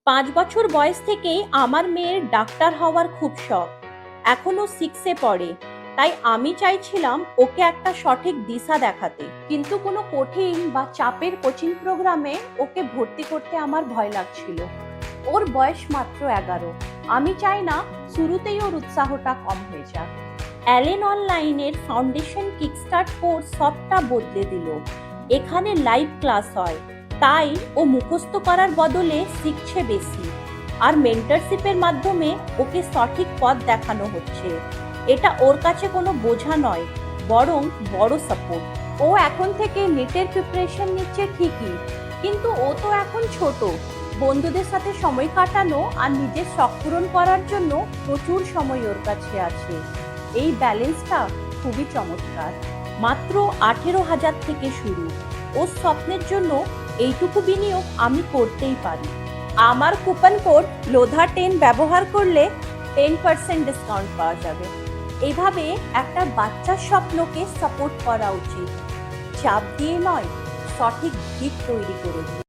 5 বছর বয়স থেকেই আমার মেয়ের ডাক্তার হওয়ার খুব শখ। এখনো 6-এ পড়ে। তাই আমি চাইছিলাম ওকে একটা সঠিক দিশা দেখাতে। কিন্তু কোনো কঠিন বা চাপের কোচিং প্রোগ্রামে ওকে ভর্তি করতে আমার ভয় লাগছিল। ওর বয়স মাত্র 11। আমি চাই না শুরুতেই ওর উৎসাহটা কম হয়ে যাক। অ্যালেন অনলাইনের ফাউন্ডেশন কিকস্টার্ট কোর্স সবটা বদলে দিল। এখানে লাইভ ক্লাস হয়, তাই ও মুখস্থ করার বদলে শিখছে বেশি। আর মেন্টরশিপের মাধ্যমে ওকে সঠিক পথ দেখানো হচ্ছে। এটা ওর কাছে কোনো বোঝা নয়, বরং বড় সাপোর্ট। ও এখন থেকে নেটের প্রিপারেশন নিচ্ছে ঠিকই, কিন্তু ও তো এখন ছোট। বন্ধুদের সাথে সময় কাটানো আর নিজের শখ পূরণ করার জন্য প্রচুর সময় ওর কাছে আছে। এই ব্যালেন্সটা খুবই চমৎকার। মাত্র 18,000 থেকে শুরু। ওর স্বপ্নের জন্য এইটুকু বিনিয়োগ আমি করতেই পারি। আমার কুপন কোড লোধা10 ব্যবহার করলে 10% ডিসকাউন্ট পাওয়া যাবে। এইভাবে একটা বাচ্চার স্বপ্নকে সাপোর্ট করা উচিত, চাপ দিয়ে নয়, সঠিক ভিত তৈরি করে।